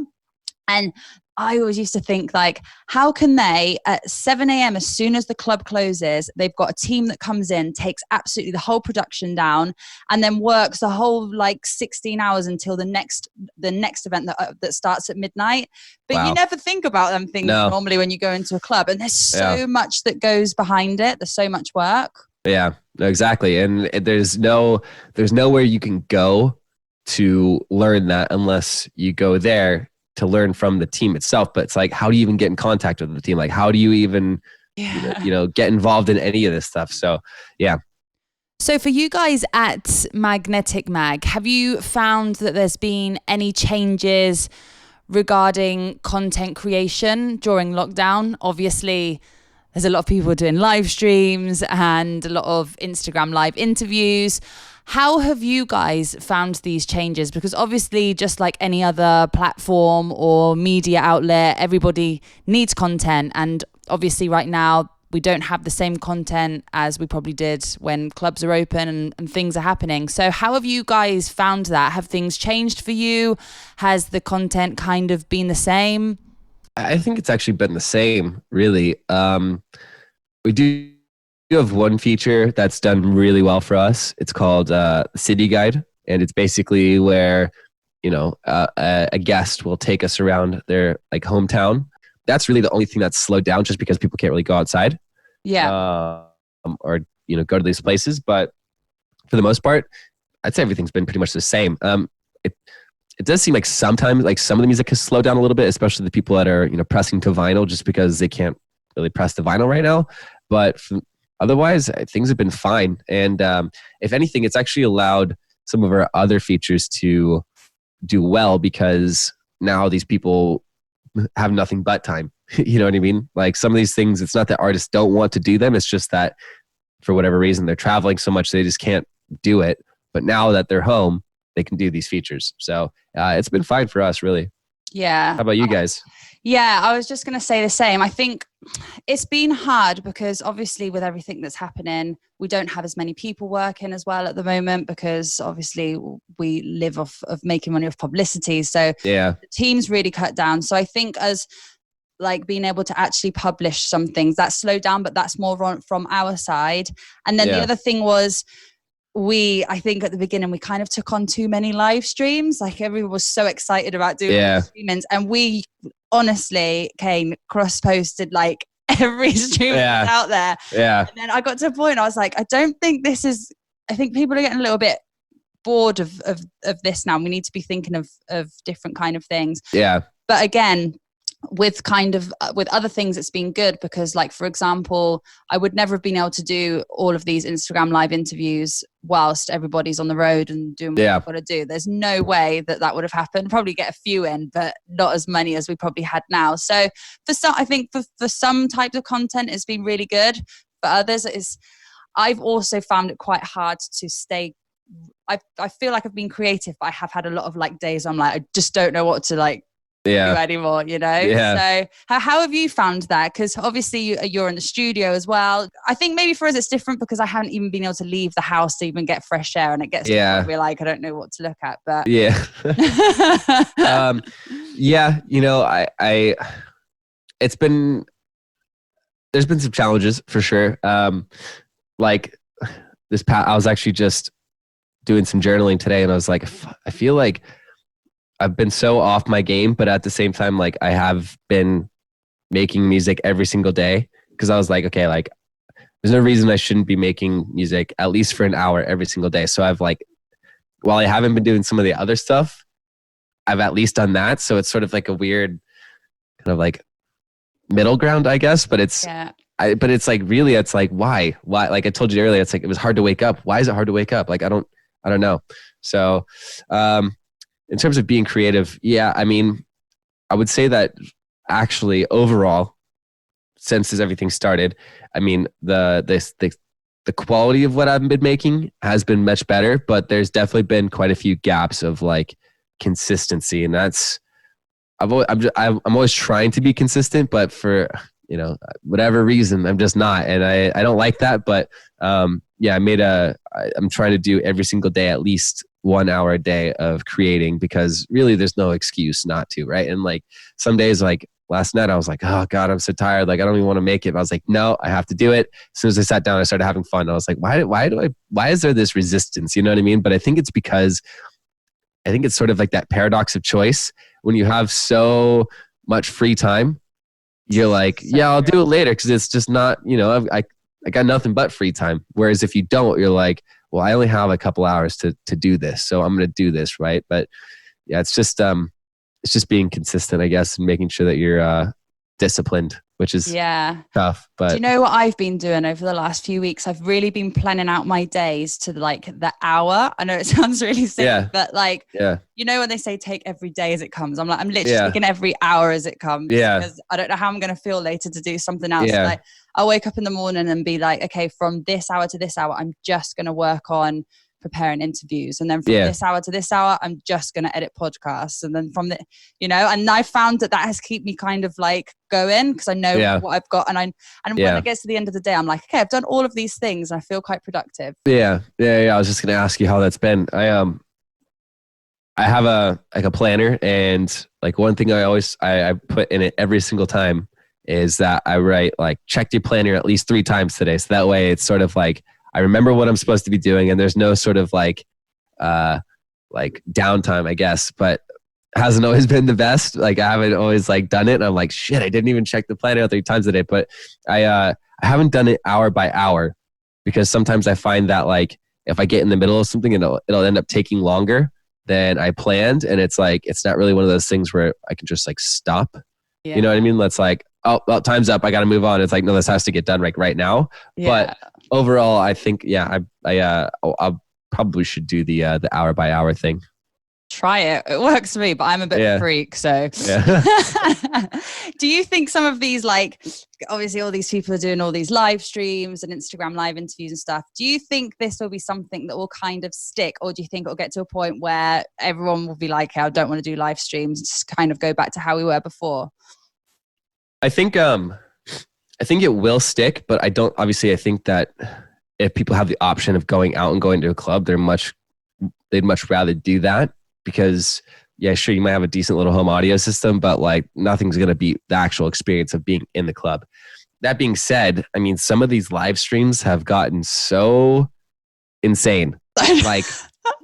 And I always used to think, like, how can they at 7 a.m. as soon as the club closes, they've got a team that comes in, takes absolutely the whole production down, and then works the whole like 16 hours until the next event that starts at midnight. But you never think about them things normally when you go into a club, and there's so much that goes behind it. There's so much work. Yeah, exactly. And there's nowhere you can go to learn that unless you go there to learn from the team itself. But it's like, how do you even get in contact with the team? Like, how do you even, get involved in any of this stuff? So, yeah. So for you guys at Magnetic Mag, have you found that there's been any changes regarding content creation during lockdown? Obviously, there's a lot of people doing live streams and a lot of Instagram live interviews. How have you guys found these changes? Because obviously, just like any other platform or media outlet, everybody needs content. And obviously right now, we don't have the same content as we probably did when clubs are open and things are happening. So how have you guys found that? Have things changed for you? Has the content kind of been the same? I think it's actually been the same, really. We do have one feature that's done really well for us. It's called City Guide, and it's basically where a guest will take us around their like hometown. That's really the only thing that's slowed down, just because people can't really go outside, or go to these places. But for the most part, I'd say everything's been pretty much the same. It does seem like sometimes like some of the music has slowed down a little bit, especially the people that are pressing to vinyl, just because they can't really press the vinyl right now. But otherwise, things have been fine. And if anything, it's actually allowed some of our other features to do well, because now these people have nothing but time. You know what I mean? Like some of these things, it's not that artists don't want to do them. It's just that for whatever reason, they're traveling so much, they just can't do it. But now that they're home, they can do these features. So it's been fine for us, really. Yeah. How about you guys? Yeah, I was just going to say the same. I think it's been hard because obviously with everything that's happening, we don't have as many people working as well at the moment, because obviously we live off of making money off publicity. So the team's really cut down. So I think as like being able to actually publish some things, that slowed down, but that's more from our side. And then the other thing was, I think at the beginning we kind of took on too many live streams. Like everyone was so excited about doing streamings, and we honestly, Kane, cross-posted like every stream out there. Yeah. And then I got to a point, I was like, I think people are getting a little bit bored of this now. We need to be thinking of different kind of things. Yeah. But again, with other things, it's been good, because like, for example, I would never have been able to do all of these Instagram live interviews whilst everybody's on the road and doing what they've got to do. There's no way that would have happened. Probably get a few in, but not as many as we probably had now. So I think for some types of content, it's been really good. For others, I've also found it quite hard to stay. I feel like I've been creative, but I have had a lot of like days I'm like, I just don't know what to like do anymore, So how have you found that? Because obviously you're in the studio as well. I think maybe for us it's different, because I haven't even been able to leave the house to even get fresh air, and it gets to the point where like I don't know what to look at. But I it's been, there's been some challenges for sure. Like I was actually just doing some journaling today, and I was like, I feel like I've been so off my game, but at the same time, like I have been making music every single day, because I was like, okay, like there's no reason I shouldn't be making music at least for an hour every single day. So I've like, while I haven't been doing some of the other stuff, I've at least done that. So it's sort of like a weird kind of like middle ground, I guess, but it's, but it's like, really, it's like, why, like I told you earlier, it's like, it was hard to wake up. Why is it hard to wake up? Like, I don't know. So, in terms of being creative, I mean, I would say that actually overall, since everything started, I mean, the quality of what I've been making has been much better, but there's definitely been quite a few gaps of like consistency, and that's I'm always trying to be consistent, but for whatever reason, I'm just not, and I don't like that. But I'm trying to do every single day at least 1 hour a day of creating, because really there's no excuse not to, right? And like some days, like last night, I was like, oh God, I'm so tired. Like I don't even want to make it. But I was like, no, I have to do it. As soon as I sat down, I started having fun. I was like, why is there this resistance? You know what I mean? But I think it's because it's sort of like that paradox of choice. When you have so much free time, you're like, I'll do it later, because it's just not, I got nothing but free time. Whereas if you don't, you're like, well, I only have a couple hours to do this, so I'm going to do this, right? But it's just being consistent, I guess, and making sure that you're disciplined, which is tough. But do you know what I've been doing over the last few weeks? I've really been planning out my days to like the hour. I know it sounds really silly, but like, when they say take every day as it comes, I'm like, I'm literally taking every hour as it comes, because I don't know how I'm going to feel later to do something else. Like I'll wake up in the morning and be like, okay, from this hour to this hour, I'm just going to work on preparing interviews, and then from this hour to this hour, I'm just going to edit podcasts, and then from the and I found that has kept me kind of like going, because I know what I've got, and when it gets to the end of the day, I'm like, okay, I've done all of these things and I feel quite productive. I was just going to ask you how that's been. I have a planner, and like one thing I put in it every single time is that I write like, check your planner at least 3 times today. So that way it's sort of like, I remember what I'm supposed to be doing and there's no sort of like downtime, I guess, but hasn't always been the best. Like I haven't always like done it. And I'm like, shit, I didn't even check the planner 3 times a day, but I haven't done it hour by hour because sometimes I find that like, if I get in the middle of something, it'll end up taking longer than I planned. And it's like, it's not really one of those things where I can just like stop. Yeah. You know what I mean? That's like, oh, well, time's up. I got to move on. It's like, no, this has to get done right now. Yeah. But overall, I think, I probably should do the hour by hour thing. Try it. It works for me, but I'm a bit of a freak. So do you think some of these, like, obviously all these people are doing all these live streams and Instagram live interviews and stuff. Do you think this will be something that will kind of stick? Or do you think it'll get to a point where everyone will be like, I don't want to do live streams, just kind of go back to how we were before? I think it will stick, but I think that if people have the option of going out and going to a club, they'd much rather do that. Because sure, you might have a decent little home audio system, but like nothing's going to beat the actual experience of being in the club. That being said, I mean, some of these live streams have gotten so insane.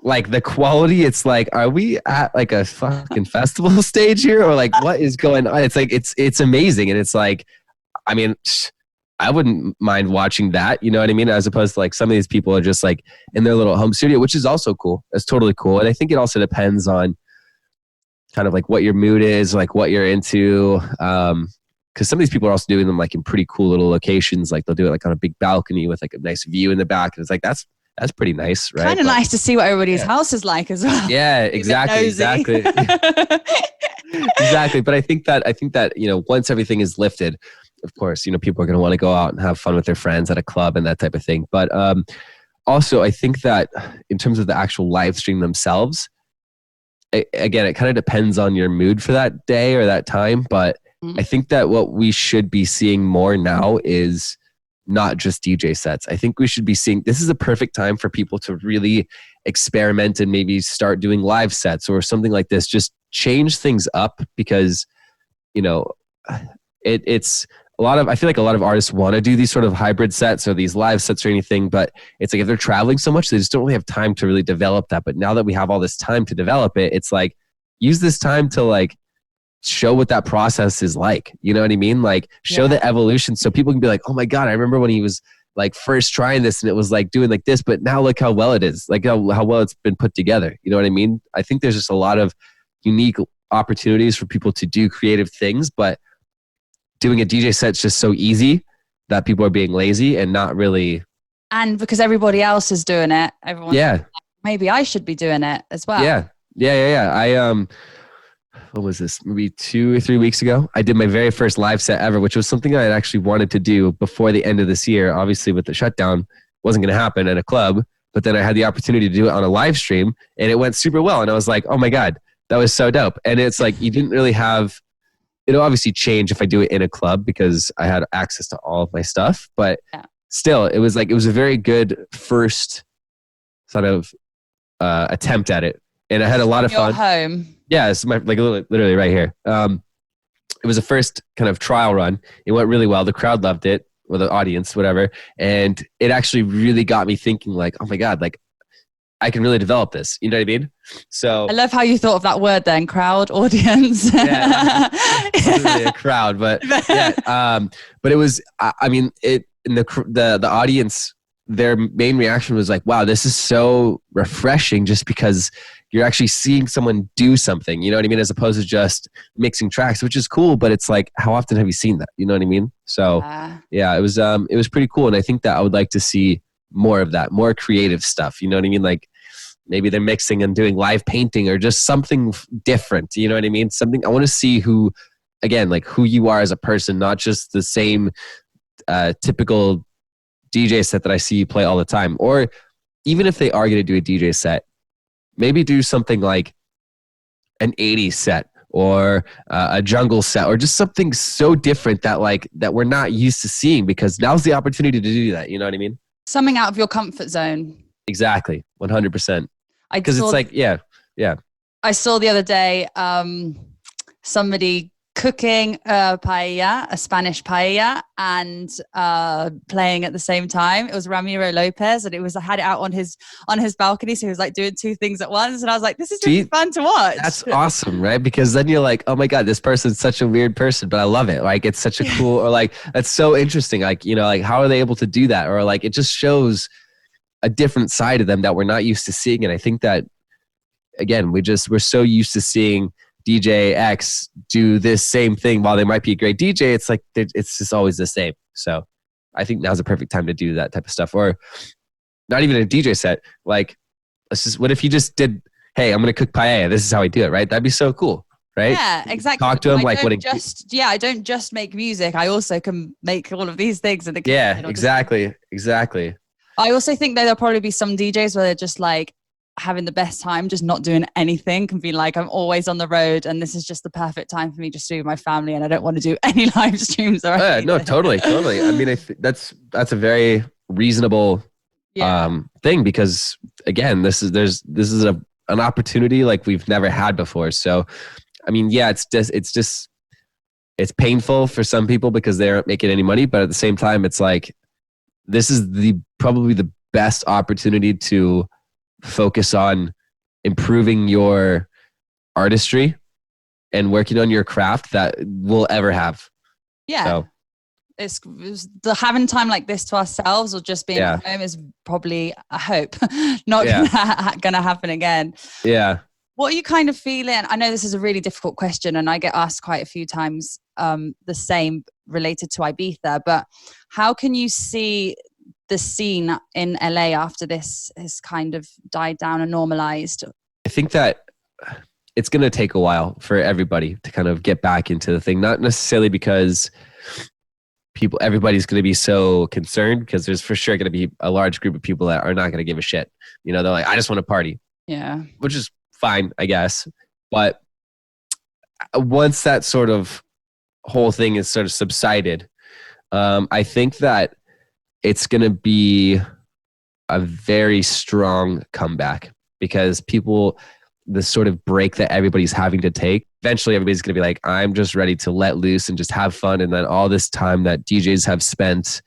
like the quality, it's like, are we at like a fucking festival stage here? Or like, what is going on? It's like, it's amazing. And it's like, I mean, I wouldn't mind watching that, you know what I mean? As opposed to like some of these people are just like in their little home studio, which is also cool. That's totally cool. And I think it also depends on kind of like what your mood is, like what you're into. Cause some of these people are also doing them like in pretty cool little locations. Like they'll do it like on a big balcony with like a nice view in the back. And it's like, that's pretty nice, right? Kind of nice to see what everybody's house is like as well. Yeah, exactly. Exactly. But I think that, you know, once everything is lifted, of course, you know, people are going to want to go out and have fun with their friends at a club and that type of thing. But also, I think that in terms of the actual live stream themselves, again, it kind of depends on your mood for that day or that time. But I think that what we should be seeing more now is not just DJ sets. I think we should be seeing, this is a perfect time for people to really experiment and maybe start doing live sets or something like this. Just change things up because, you know, it's a lot of, I feel like a lot of artists want to do these sort of hybrid sets or these live sets or anything, but it's like if they're traveling so much, they just don't really have time to really develop that. But now that we have all this time to develop it, it's like, use this time to like show what that process is like. You know what I mean? Like show the evolution so people can be like, oh my God, I remember when he was like first trying this and it was like doing like this, but now look how well it is, like how well it's been put together. You know what I mean? I think there's just a lot of unique opportunities for people to do creative things, but doing a DJ set's just so easy that people are being lazy and not really. And because everybody else is doing it, everyone's like, maybe I should be doing it as well. Yeah. I, what was this? Maybe 2 or 3 weeks ago, I did my very first live set ever, which was something I had actually wanted to do before the end of this year. Obviously with the shutdown, wasn't going to happen at a club, but then I had the opportunity to do it on a live stream and it went super well. And I was like, oh my God, that was so dope. And it's like, you didn't really have, it'll obviously change if I do it in a club because I had access to all of my stuff, but still it was a very good first sort of attempt at it. And I had a lot of fun. Home. Yeah, it's my, like literally right here. It was a first kind of trial run. It went really well. The crowd loved it, or the audience, whatever. And it actually really got me thinking like, oh my God, like I can really develop this. You know what I mean? So I love how you thought of that word then, crowd, audience. It wasn't really a crowd, but but it was, I mean, in the audience, their main reaction was like, wow, this is so refreshing just because you're actually seeing someone do something, you know what I mean? As opposed to just mixing tracks, which is cool, but it's like, how often have you seen that? You know what I mean? So it was pretty cool. And I think that I would like to see more of that, more creative stuff. You know what I mean? Like maybe they're mixing and doing live painting or just something different. You know what I mean? Something, I want to see who you are as a person, not just the same typical DJ set that I see you play all the time. Or even if they are going to do a DJ set, maybe do something like an 80s set or a jungle set or just something so different that we're not used to seeing, because now's the opportunity to do that. You know what I mean? Something out of your comfort zone. Exactly. 100%. Because it's like, yeah. I saw the other day, somebody cooking a Spanish paella, and playing at the same time. It was Ramiro Lopez, and I had it out on his balcony, so he was like doing two things at once, and I was like, this is really fun to watch. That's awesome, right? Because then you're like, oh my God, this person's such a weird person, but I love it. Like, it's such a cool, or like, that's so interesting. Like, you know, like, how are they able to do that? Or like, it just shows a different side of them that we're not used to seeing. And I think that, again, we're so used to seeing DJ X do this same thing. While they might be a great DJ, it's like it's just always the same. So I think now's the perfect time to do that type of stuff. Or not even a DJ set. Like, what if you just did, hey, I'm going to cook paella. This is how I do it, right? That'd be so cool, right? Yeah, exactly. Talk to him like what I don't just make music. I also can make all of these things in the kitchen. Yeah, exactly. I also think that there'll probably be some DJs where they're just like, having the best time, just not doing anything, can be like, I'm always on the road and this is just the perfect time for me just to be with my family, and I don't want to do any live streams or anything. No, totally. I mean, that's a very reasonable thing, because again, this is an opportunity like we've never had before. So, I mean, yeah, it's painful for some people because they aren't making any money, but at the same time, it's like, this is probably the best opportunity to focus on improving your artistry and working on your craft that we'll ever have. Yeah. So it's the having time like this to ourselves, or just being at home, is probably, I hope, not gonna happen again. Yeah. What are you kind of feeling? I know this is a really difficult question, and I get asked quite a few times the same related to Ibiza, but how can you see the scene in LA after this has kind of died down and normalized? I think that it's going to take a while for everybody to kind of get back into the thing. Not necessarily because everybody's going to be so concerned, because there's for sure going to be a large group of people that are not going to give a shit. You know, they're like, I just want to party. Yeah. Which is fine, I guess. But once that sort of whole thing is sort of subsided, I think that it's going to be a very strong comeback, because the sort of break that everybody's having to take, eventually everybody's going to be like, I'm just ready to let loose and just have fun. And then all this time that DJs have spent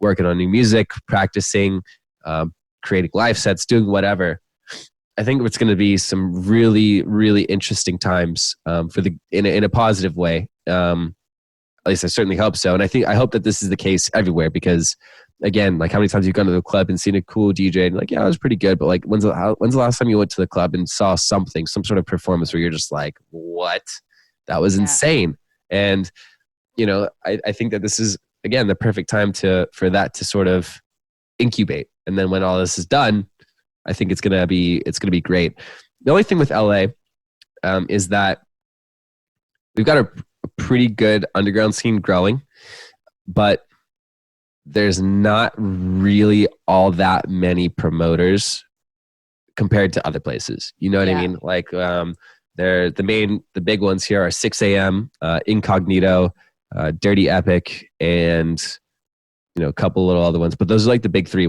working on new music, practicing, creating live sets, doing whatever, I think it's going to be some really, really interesting times in a positive way. At least I certainly hope so. And I hope that this is the case everywhere, because again, like, how many times you've gone to the club and seen a cool DJ and like, yeah, it was pretty good. But like, when's the last time you went to the club and saw some sort of performance where you're just like, what? That was insane. And, you know, I think that this is, again, the perfect time for that to sort of incubate. And then when all this is done, I think it's going to be great. The only thing with LA is that we've got a pretty good underground scene growing, but there's not really all that many promoters compared to other places. You know what I mean? Like, the big ones here are 6 a.m., Incognito, Dirty Epic, and, you know, a couple little other ones. But those are like the big three.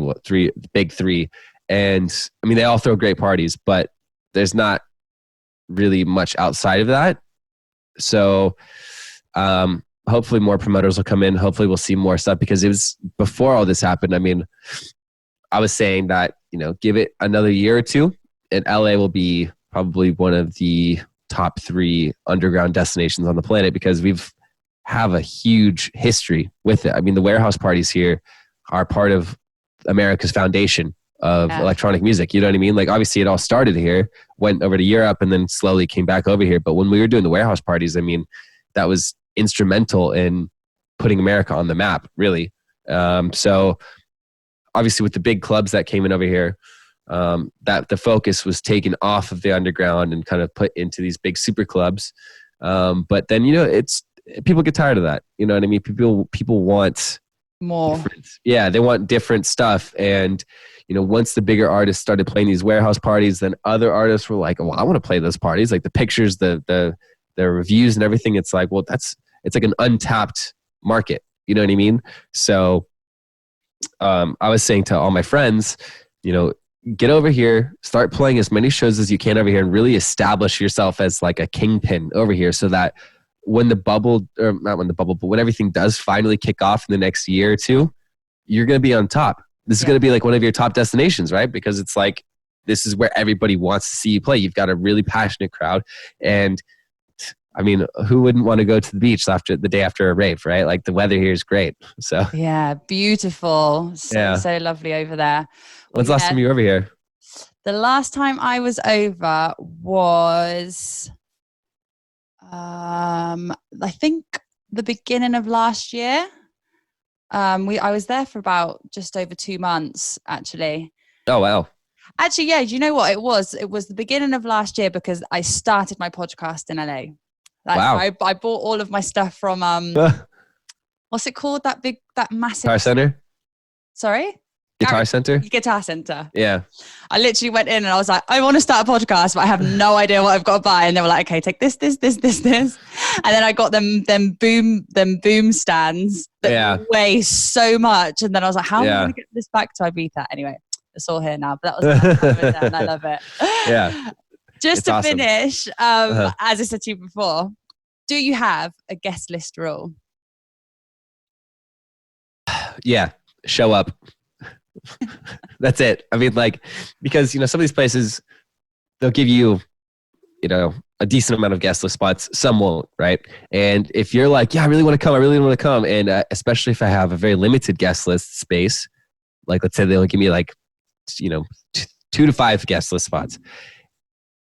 And I mean, they all throw great parties, but there's not really much outside of that. So, hopefully more promoters will come in. Hopefully we'll see more stuff, because it was before all this happened. I mean, I was saying that, you know, give it another year or two and LA will be probably one of the top 3 underground destinations on the planet, because have a huge history with it. I mean, the warehouse parties here are part of America's foundation of electronic music. You know what I mean? Like, obviously it all started here, went over to Europe, and then slowly came back over here. But when we were doing the warehouse parties, I mean, that was instrumental in putting America on the map, really. So obviously with the big clubs that came in over here, that the focus was taken off of the underground and kind of put into these big super clubs. But then, you know, people get tired of that. You know what I mean? People want more. Yeah, they want different stuff. And, you know, once the bigger artists started playing these warehouse parties, then other artists were like, well, I want to play those parties. Like the pictures, the reviews and everything. It's like, well, it's like an untapped market. You know what I mean? So I was saying to all my friends, you know, get over here, start playing as many shows as you can over here, and really establish yourself as like a kingpin over here, so that when the bubble, or not when the bubble, but when everything does finally kick off in the next year or two, you're going to be on top. This is going to be like one of your top destinations, right? Because it's like, this is where everybody wants to see you play. You've got a really passionate crowd. And I mean, who wouldn't want to go to the beach after the day after a rave, right? Like the weather here is great. So yeah, beautiful. So lovely over there. When's the last time you were over here? The last time I was over was, I think the beginning of last year. I was there for about just over 2 months, actually. Oh, wow. Actually, yeah. Do you know what it was? It was the beginning of last year because I started my podcast in LA. Wow. I bought all of my stuff from, what's it called? That massive... Guitar Center? Sorry? Guitar Center? Guitar Center. Yeah. I literally went in and I was like, I want to start a podcast, but I have no idea what I've got to buy. And they were like, okay, take this. And then I got them boom stands that weigh so much. And then I was like, how am I going to get this back to Ibiza? Anyway, it's all here now, but that was the time of it and I love it. Yeah. Just to finish, as I said to you before, do you have a guest list rule? Yeah. Show up. That's it. I mean, like, because, some of these places, they'll give you, a decent amount of guest list spots. Some won't, right? And if you're like, yeah, I really want to come. And especially if I have a very limited guest list space, like let's say they'll give me like, 2 to 5 guest list spots.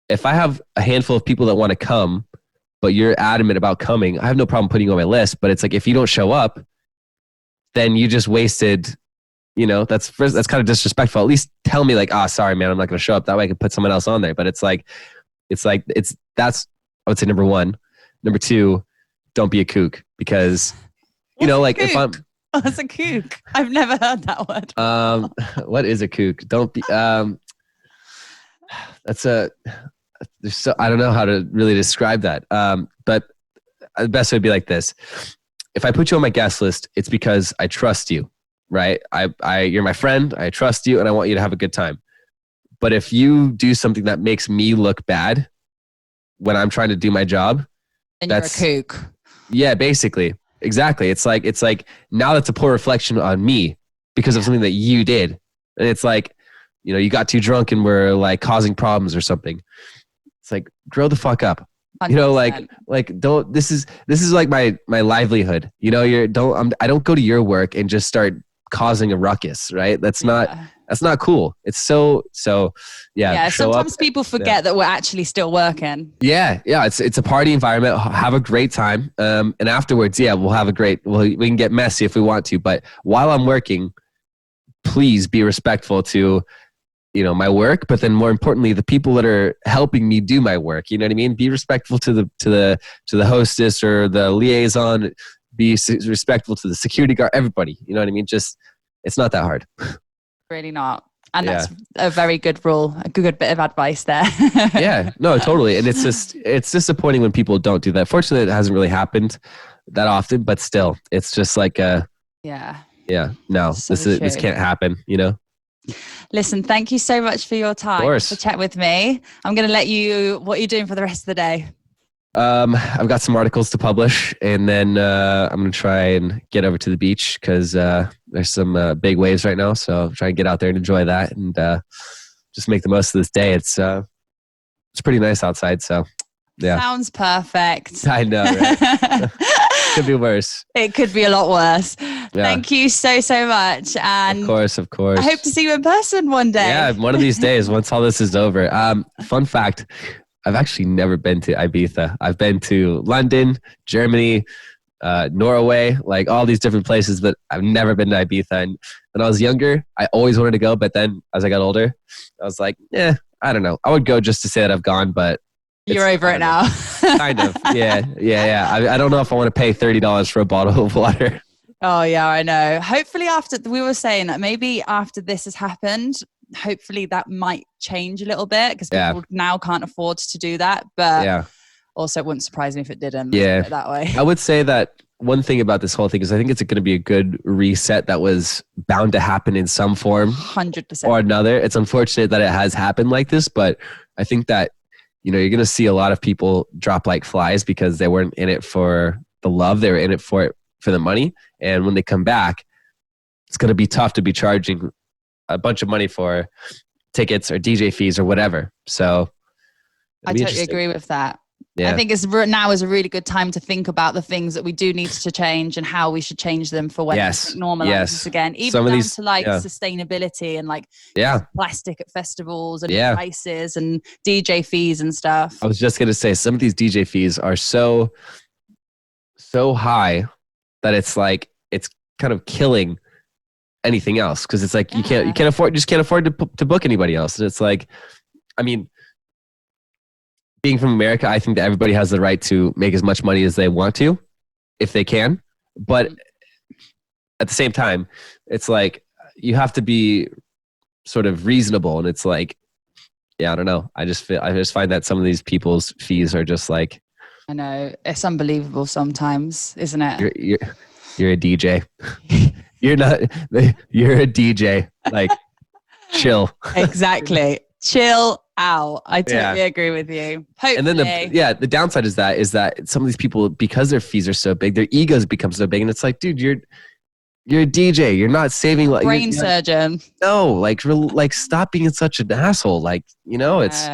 If I have a handful of people that want to come, but you're adamant about coming, I have no problem putting you on my list. But it's like, if you don't show up, then you just wasted, that's kind of disrespectful. At least tell me like, sorry, man, I'm not going to show up. That way I can put someone else on there. But that's, I would say number 1. Number 2, don't be a kook because, if I'm. What's a kook? I've never heard that word. What is a kook? Don't be, I don't know how to really describe that. But the best way would be like this. If I put you on my guest list, it's because I trust you, right? You're my friend. I trust you and I want you to have a good time. But if you do something that makes me look bad when I'm trying to do my job, then you're a kook. Yeah, basically. Exactly. It's like now that's a poor reflection on me because of something that you did. And it's like, you got too drunk and were like causing problems or something. It's like, grow the fuck up. 100%. Like don't, this is like my livelihood. I don't go to your work and just start causing a ruckus, right? That's not cool. It's so yeah. Sometimes people forget that we're actually still working. Yeah. It's a party environment. Have a great time. And afterwards, we'll have we can get messy if we want to. But while I'm working, please be respectful to, my work. But then more importantly, the people that are helping me do my work. You know what I mean? Be respectful to the hostess or the liaison. Be respectful to the security guard. Everybody. You know what I mean? Just it's not that hard. Really not. And that's a very good rule, a good bit of advice there. Yeah, no, totally. And it's disappointing when people don't do that. Fortunately, it hasn't really happened that often, but still, it's just like no, this can't happen, Listen, thank you so much for your time to chat with me. I'm going to let you, what are you doing for the rest of the day? I've got some articles to publish and then I'm going to try and get over to the beach because there's some big waves right now. So I'm trying to get out there and enjoy that and just make the most of this day. It's pretty nice outside. So yeah. Sounds perfect. I know, right? Could be worse. It could be a lot worse. Yeah. Thank you so much. And of course. I hope to see you in person one day. Yeah, one of these days once all this is over. Fun fact, I've actually never been to Ibiza. I've been to London, Germany, Norway, like all these different places, but I've never been to Ibiza. And when I was younger, I always wanted to go. But then as I got older, I was like, I don't know. I would go just to say that I've gone, but you're over it now. Kind of. Yeah. I don't know if I want to pay $30 for a bottle of water. Oh yeah, I know. Hopefully we were saying that maybe after this has happened, hopefully that might change a little bit because people now can't afford to do that. But also it wouldn't surprise me if it didn't. Yeah. That way. I would say that one thing about this whole thing is I think it's going to be a good reset that was bound to happen in some form 100% or another. It's unfortunate that it has happened like this, but I think that, you're going to see a lot of people drop like flies because they weren't in it for the love. They were in it for the money. And when they come back, it's going to be tough to be charging a bunch of money for tickets or DJ fees or whatever. So I totally agree with that. Yeah. I think now is a really good time to think about the things that we do need to change and how we should change them for when it normalizes again. Even down to like sustainability and like plastic at festivals and prices and DJ fees and stuff. I was just going to say, some of these DJ fees are so high that it's like, it's kind of killing anything else. Cause it's like, you can't afford to book anybody else. And it's like, I mean, being from America, I think that everybody has the right to make as much money as they want to, if they can. But at the same time, it's like, you have to be sort of reasonable. And it's like, I don't know. I just find that some of these people's fees are just like, I know, it's unbelievable sometimes, isn't it? You're a DJ. You're a DJ. Like, chill. Exactly. Chill out. I totally agree with you. Hopefully. And then the downside is that some of these people, because their fees are so big, their egos become so big, and it's like, dude, you're a DJ. You're not saving like brain surgeon. No, like stop being such an asshole. Like, it's.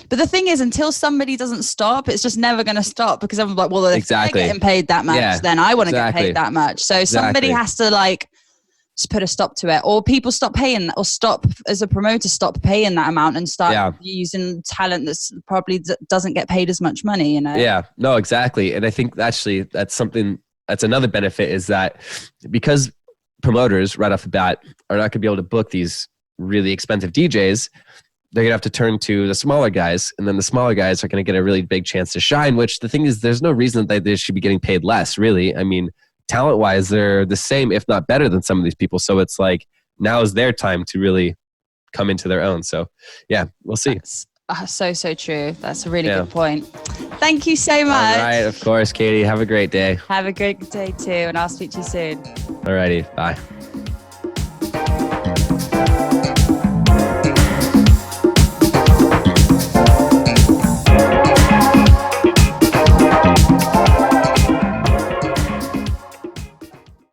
But the thing is, until somebody doesn't stop, it's just never going to stop, because everyone's like, well, if they're getting paid that much, then I want to get paid that much. So somebody has to like just put a stop to it, or people stop paying, or stop as a promoter, stop paying that amount and start using talent that's probably doesn't get paid as much money, Yeah, no, exactly. And I think actually that's another benefit, is that because promoters right off the bat are not going to be able to book these really expensive DJs, they're going to have to turn to the smaller guys, and then the smaller guys are going to get a really big chance to shine, which the thing is, there's no reason that they should be getting paid less, really. I mean, talent-wise, they're the same, if not better than some of these people. So it's like, now is their time to really come into their own. So yeah, we'll see. That's so true. That's a really good point. Thank you so much. All right, of course, Katie. Have a great day. Have a great day too, and I'll speak to you soon. All righty, bye.